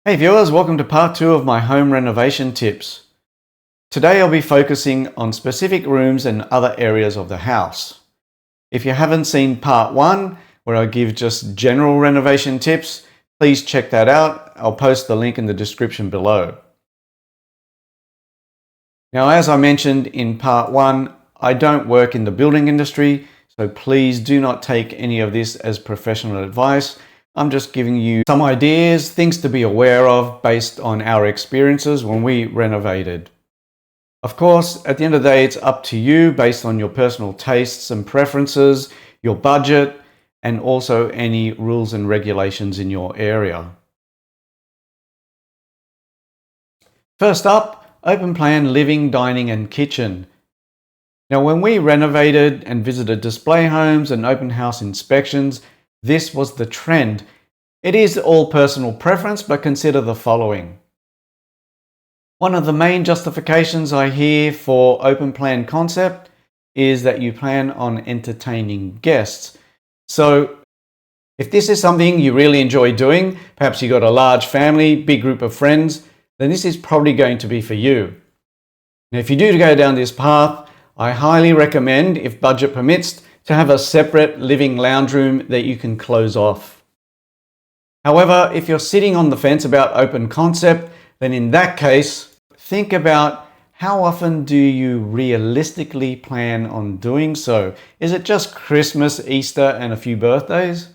Hey viewers, welcome to part 2 of my home renovation tips. Today I'll be focusing on specific rooms and other areas of the house. If you haven't seen part 1, where I give just general renovation tips, please check that out. I'll post the link in the description below. Now, as I mentioned in part 1, I don't work in the building industry, so please do not take any of this as professional advice. I'm just giving you some ideas, things to be aware of based on our experiences when we renovated. Of course, at the end of the day, it's up to you based on your personal tastes and preferences, your budget, and also any rules and regulations in your area. First up, open plan living, dining, and kitchen. Now, when we renovated and visited display homes and open house inspections, this was the trend. It is all personal preference, but consider the following. One of the main justifications I hear for open plan concept is that you plan on entertaining guests. So if this is something you really enjoy doing, perhaps you've got a large family, big group of friends, then this is probably going to be for you. Now, if you do go down this path, I highly recommend, if budget permits, to have a separate living lounge room that you can close off. However, if you're sitting on the fence about open concept, then in that case, think about how often do you realistically plan on doing so? Is it just Christmas, Easter, and a few birthdays?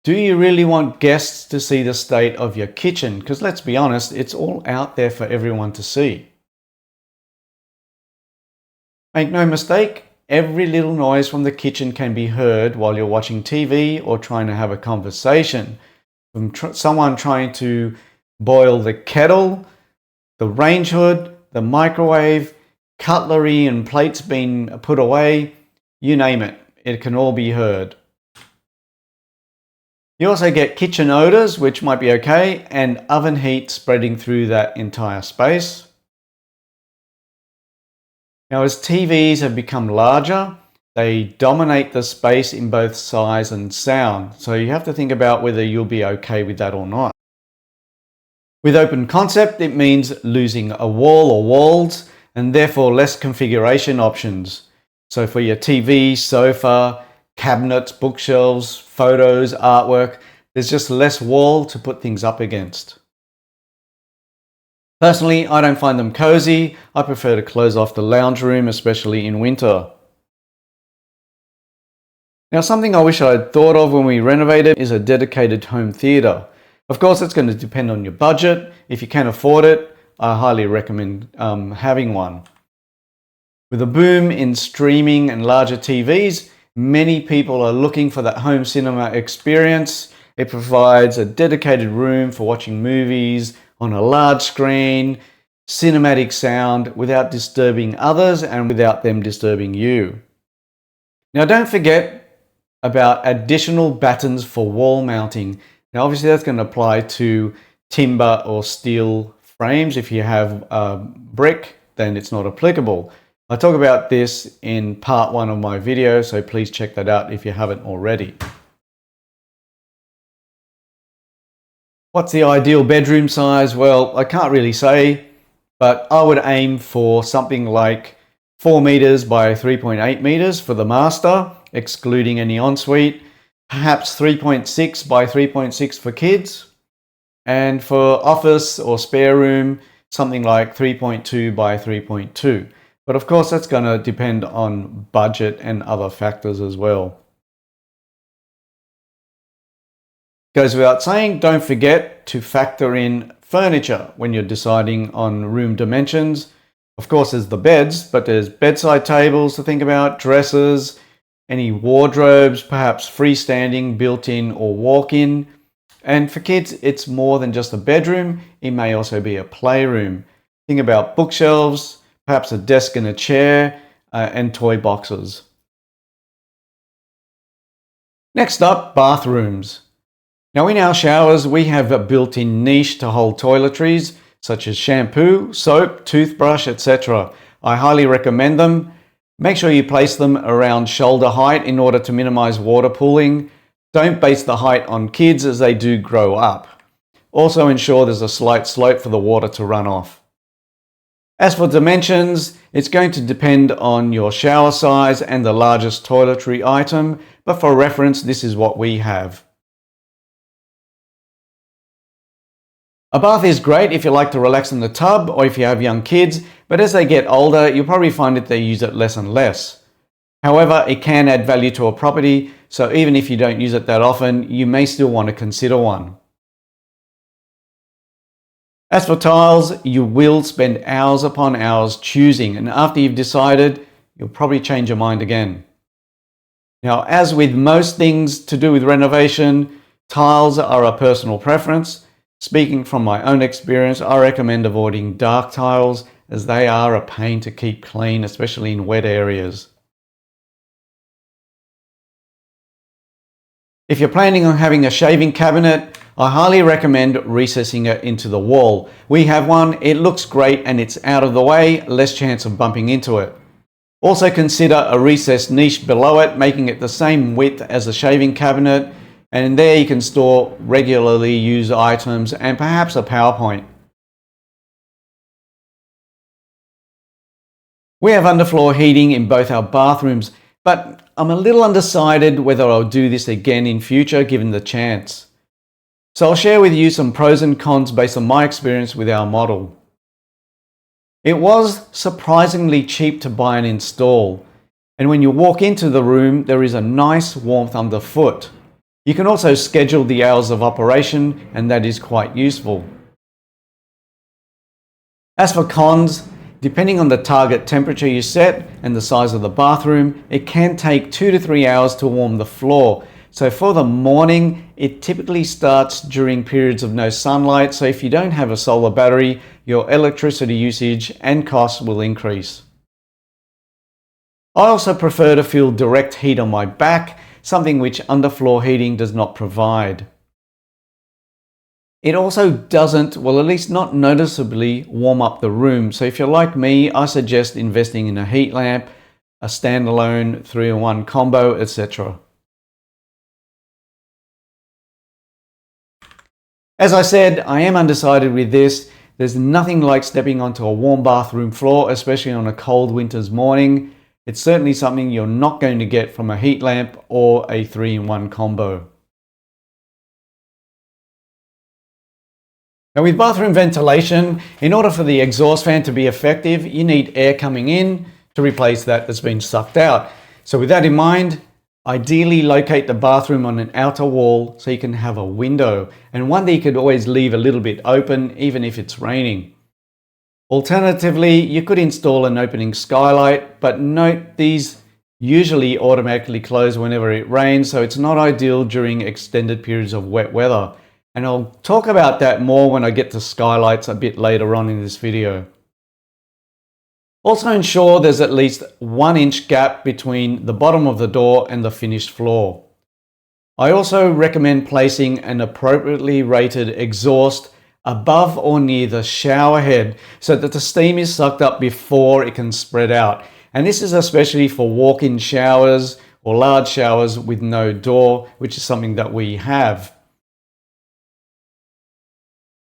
Do you really want guests to see the state of your kitchen? Because let's be honest, it's all out there for everyone to see. Make no mistake, every little noise from the kitchen can be heard while you're watching TV or trying to have a conversation. From someone trying to boil the kettle, the range hood, the microwave, cutlery and plates being put away, you name it, it can all be heard. You also get kitchen odors, which might be okay, and oven heat spreading through that entire space. Now, as TVs have become larger, they dominate the space in both size and sound. So you have to think about whether you'll be okay with that or not. With open concept, it means losing a wall or walls and therefore less configuration options. So for your TV, sofa, cabinets, bookshelves, photos, artwork, there's just less wall to put things up against. Personally, I don't find them cozy. I prefer to close off the lounge room, especially in winter. Now, something I wish I had thought of when we renovated is a dedicated home theatre. Of course, it's going to depend on your budget. If you can afford it, I highly recommend having one. With a boom in streaming and larger TVs, many people are looking for that home cinema experience. It provides a dedicated room for watching movies on a large screen, cinematic sound without disturbing others and without them disturbing you. Now, don't forget about additional battens for wall mounting. Now, obviously that's going to apply to timber or steel frames. If you have brick, then it's not applicable. I talk about this in part 1 of my video, so please check that out if you haven't already. What's the ideal bedroom size? Well, I can't really say, but I would aim for something like 4 meters by 3.8 meters for the master, excluding any ensuite, perhaps 3.6 by 3.6 for kids, and for office or spare room, something like 3.2 by 3.2. But of course, that's going to depend on budget and other factors as well. Goes without saying, don't forget to factor in furniture when you're deciding on room dimensions. Of course, there's the beds, but there's bedside tables to think about, dressers, any wardrobes, perhaps freestanding, built-in or walk-in. And for kids, it's more than just a bedroom. It may also be a playroom. Think about bookshelves, perhaps a desk and a chair, and toy boxes. Next up, bathrooms. Now, in our showers, we have a built-in niche to hold toiletries, such as shampoo, soap, toothbrush, etc. I highly recommend them. Make sure you place them around shoulder height in order to minimize water pooling. Don't base the height on kids as they do grow up. Also ensure there's a slight slope for the water to run off. As for dimensions, it's going to depend on your shower size and the largest toiletry item, but for reference, this is what we have. A bath is great if you like to relax in the tub or if you have young kids, but as they get older, you'll probably find that they use it less and less. However, it can add value to a property, so even if you don't use it that often, you may still want to consider one. As for tiles, you will spend hours upon hours choosing, and after you've decided, you'll probably change your mind again. Now, as with most things to do with renovation, tiles are a personal preference. Speaking from my own experience, I recommend avoiding dark tiles as they are a pain to keep clean, especially in wet areas. If you're planning on having a shaving cabinet, I highly recommend recessing it into the wall. We have one, it looks great and it's out of the way, less chance of bumping into it. Also consider a recessed niche below it, making it the same width as a shaving cabinet, and there you can store regularly used items and perhaps a PowerPoint. We have underfloor heating in both our bathrooms, but I'm a little undecided whether I'll do this again in future given the chance. So I'll share with you some pros and cons based on my experience with our model. It was surprisingly cheap to buy and install, and when you walk into the room there is a nice warmth underfoot. You can also schedule the hours of operation, and that is quite useful. As for cons, depending on the target temperature you set and the size of the bathroom, it can take 2 to 3 hours to warm the floor. So for the morning, it typically starts during periods of no sunlight, so if you don't have a solar battery, your electricity usage and costs will increase. I also prefer to feel direct heat on my back, something which underfloor heating does not provide. It also doesn't, well at least not noticeably, warm up the room, so if you're like me, I suggest investing in a heat lamp, a standalone 3-in-1 combo, etc. As I said, I am undecided with this. There's nothing like stepping onto a warm bathroom floor, especially on a cold winter's morning. It's certainly something you're not going to get from a heat lamp or a 3-in-1 combo. Now with bathroom ventilation, in order for the exhaust fan to be effective, you need air coming in to replace that that's been sucked out. So with that in mind, ideally locate the bathroom on an outer wall so you can have a window, and one that you could always leave a little bit open even if it's raining. Alternatively, you could install an opening skylight, but note these usually automatically close whenever it rains, so it's not ideal during extended periods of wet weather. And I'll talk about that more when I get to skylights a bit later on in this video. Also ensure there's at least 1 inch gap between the bottom of the door and the finished floor. I also recommend placing an appropriately rated exhaust above or near the shower head so that the steam is sucked up before it can spread out. And this is especially for walk-in showers or large showers with no door, which is something that we have.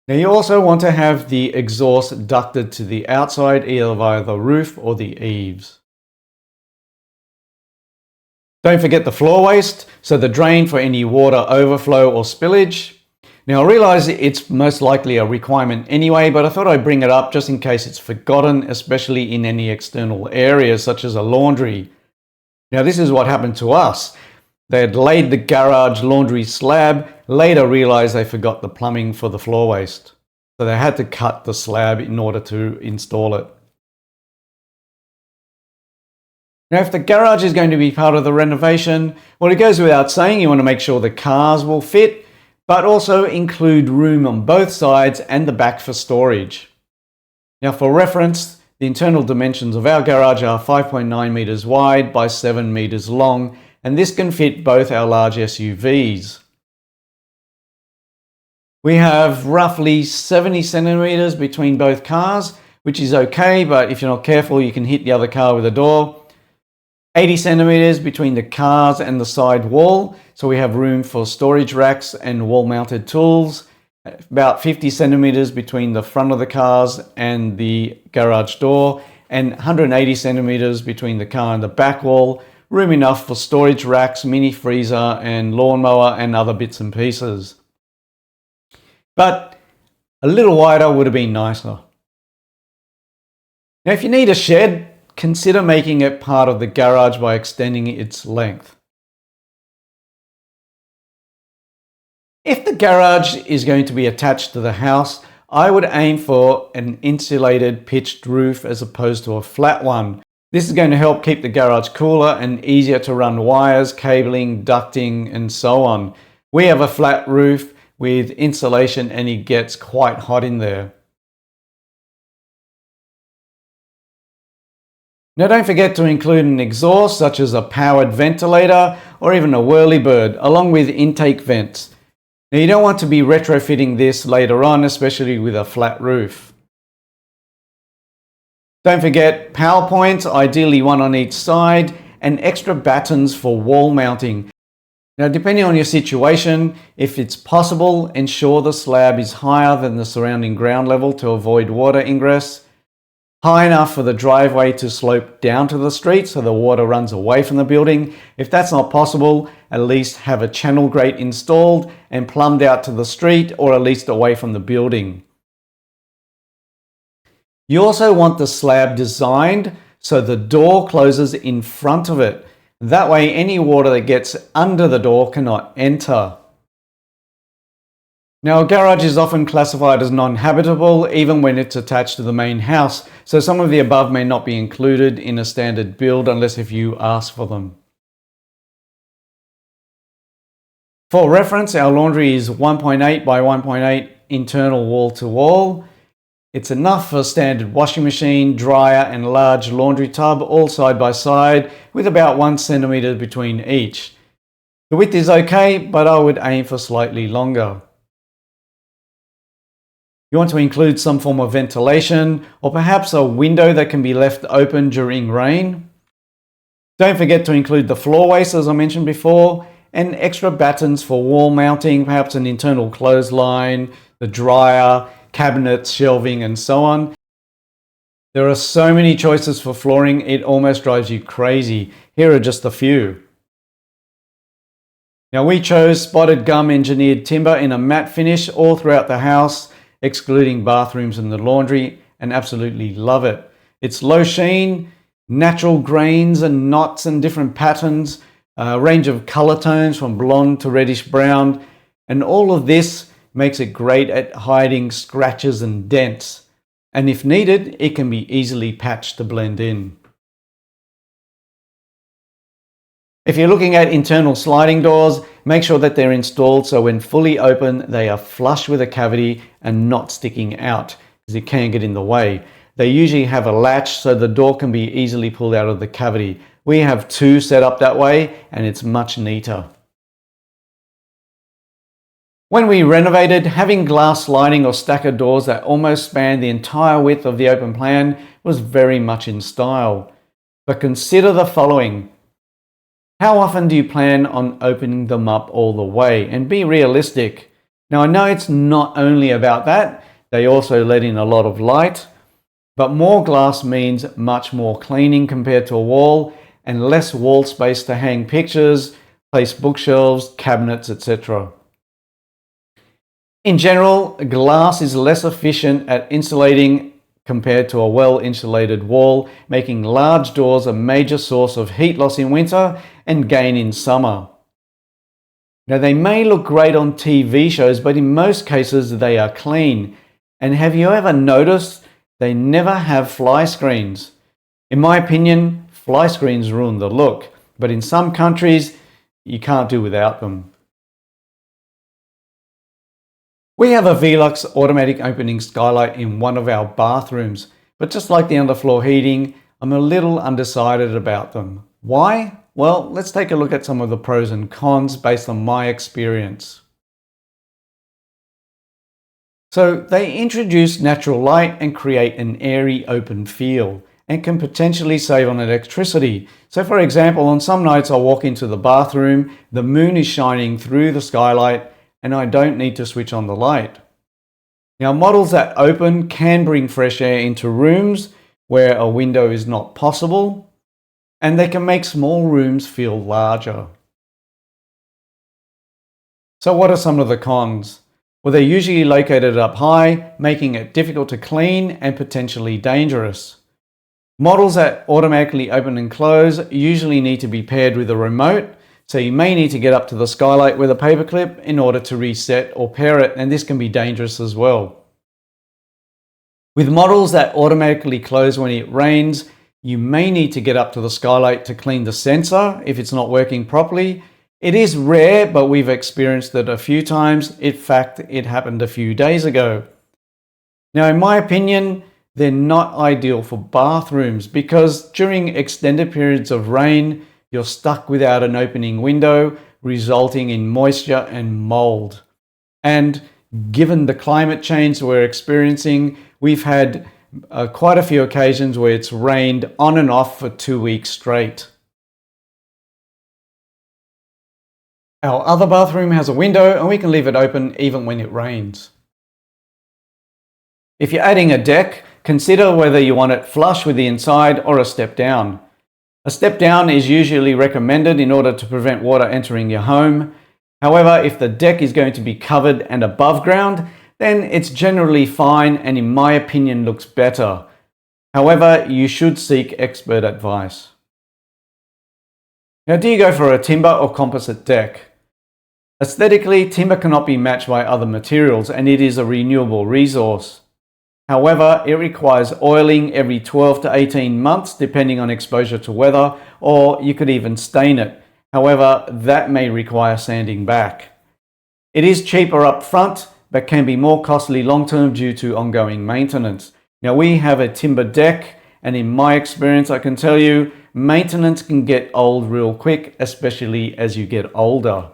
Now you also want to have the exhaust ducted to the outside, either via the roof or the eaves. Don't forget the floor waste, so the drain for any water overflow or spillage. Now I realize it's most likely a requirement anyway, but I thought I'd bring it up just in case it's forgotten, especially in any external areas such as a laundry. Now this is what happened to us. They had laid the garage laundry slab, later realized they forgot the plumbing for the floor waste. So they had to cut the slab in order to install it. Now if the garage is going to be part of the renovation, well it goes without saying you want to make sure the cars will fit, but also include room on both sides and the back for storage. Now for reference, the internal dimensions of our garage are 5.9 meters wide by 7 meters long, and this can fit both our large SUVs. We have roughly 70 centimeters between both cars, which is okay, but if you're not careful, you can hit the other car with a door. 80 centimeters between the cars and the side wall, so we have room for storage racks and wall-mounted tools. About 50 centimeters between the front of the cars and the garage door, and 180 centimeters between the car and the back wall. Room enough for storage racks, mini freezer, and lawnmower and other bits and pieces. But a little wider would have been nicer. Now, if you need a shed, consider making it part of the garage by extending its length. If the garage is going to be attached to the house, I would aim for an insulated pitched roof as opposed to a flat one. This is going to help keep the garage cooler and easier to run wires, cabling, ducting, and so on. We have a flat roof with insulation and it gets quite hot in there. Now don't forget to include an exhaust such as a powered ventilator or even a whirlybird along with intake vents. Now you don't want to be retrofitting this later on, especially with a flat roof. Don't forget power points, ideally one on each side, and extra battens for wall mounting. Now depending on your situation, if it's possible, ensure the slab is higher than the surrounding ground level to avoid water ingress. High enough for the driveway to slope down to the street so the water runs away from the building. If that's not possible, at least have a channel grate installed and plumbed out to the street or at least away from the building. You also want the slab designed so the door closes in front of it. That way any water that gets under the door cannot enter. Now, a garage is often classified as non-habitable even when it's attached to the main house, so some of the above may not be included in a standard build unless if you ask for them. For reference, our laundry is 1.8 by 1.8 internal wall to wall. It's enough for a standard washing machine, dryer and large laundry tub all side by side with about 1 centimeter between each. The width is okay, but I would aim for slightly longer. You want to include some form of ventilation or perhaps a window that can be left open during rain. Don't forget to include the floor waste as I mentioned before and extra battens for wall mounting, perhaps an internal clothesline, the dryer, cabinets, shelving and so on. There are so many choices for flooring, it almost drives you crazy. Here are just a few. Now we chose spotted gum engineered timber in a matte finish all throughout the house, excluding bathrooms and the laundry, and absolutely love it. It's low sheen, natural grains and knots and different patterns, a range of color tones from blonde to reddish brown, and all of this makes it great at hiding scratches and dents. And if needed, it can be easily patched to blend in. If you're looking at internal sliding doors, make sure that they're installed so when fully open, they are flush with a cavity and not sticking out, because it can get in the way. They usually have a latch so the door can be easily pulled out of the cavity. We have two set up that way and it's much neater. When we renovated, having glass sliding or stacker doors that almost span the entire width of the open plan was very much in style. But consider the following. How often do you plan on opening them up all the way? And be realistic. Now I know it's not only about that, they also let in a lot of light, but more glass means much more cleaning compared to a wall and less wall space to hang pictures, place bookshelves, cabinets, etc. In general, glass is less efficient at insulating compared to a well-insulated wall, making large doors a major source of heat loss in winter and gain in summer. Now they may look great on TV shows, but in most cases they are clean. And have you ever noticed they never have fly screens? In my opinion, fly screens ruin the look, but in some countries you can't do without them. We have a Velux automatic opening skylight in one of our bathrooms, but just like the underfloor heating, I'm a little undecided about them. Why? Well, let's take a look at some of the pros and cons based on my experience. So they introduce natural light and create an airy open feel. and can potentially save on electricity. So for example, on some nights I'll walk into the bathroom, the moon is shining through the skylight, and I don't need to switch on the light. Now, models that open can bring fresh air into rooms where a window is not possible, and they can make small rooms feel larger. So what are some of the cons? Well, they're usually located up high, making it difficult to clean and potentially dangerous. Models that automatically open and close usually need to be paired with a remote, so you may need to get up to the skylight with a paperclip in order to reset or pair it, and this can be dangerous as well. With models that automatically close when it rains, you may need to get up to the skylight to clean the sensor if it's not working properly. It is rare, but we've experienced it a few times. In fact, it happened a few days ago. Now, in my opinion, they're not ideal for bathrooms because during extended periods of rain, you're stuck without an opening window, resulting in moisture and mold. And given the climate change we're experiencing, we've had quite a few occasions where it's rained on and off for 2 weeks straight. Our other bathroom has a window and we can leave it open even when it rains. If you're adding a deck, consider whether you want it flush with the inside or a step down. A step down is usually recommended in order to prevent water entering your home. However, if the deck is going to be covered and above ground, then it's generally fine and in my opinion looks better. However, you should seek expert advice. Now, do you go for a timber or composite deck? Aesthetically, timber cannot be matched by other materials and it is a renewable resource. However, it requires oiling every 12 to 18 months depending on exposure to weather, or you could even stain it. However, that may require sanding back. It is cheaper up front, but can be more costly long term due to ongoing maintenance. Now, we have a timber deck, and in my experience, I can tell you, maintenance can get old real quick, especially as you get older.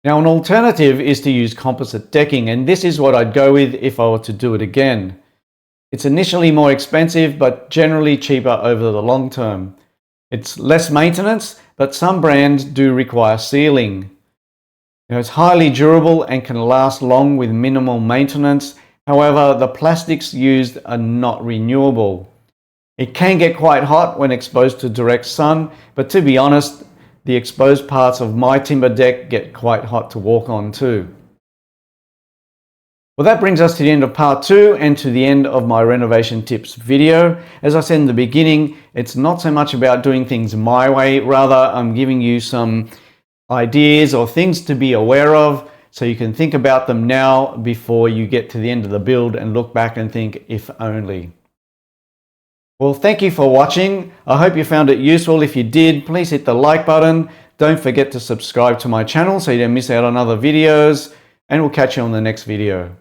Now, an alternative is to use composite decking, and this is what I'd go with if I were to do it again. It's initially more expensive, but generally cheaper over the long term. It's less maintenance, but some brands do require sealing. Now, it's highly durable and can last long with minimal maintenance. However, the plastics used are not renewable. It can get quite hot when exposed to direct sun, but to be honest, the exposed parts of my timber deck get quite hot to walk on too. Well, that brings us to the end of part 2 and to the end of my renovation tips video. As I said in the beginning, it's not so much about doing things my way, rather I'm giving you some ideas or things to be aware of so you can think about them now before you get to the end of the build and look back and think, if only. Well, thank you for watching. I hope you found it useful. If you did, please hit the like button. Don't forget to subscribe to my channel so you don't miss out on other videos, and we'll catch you on the next video.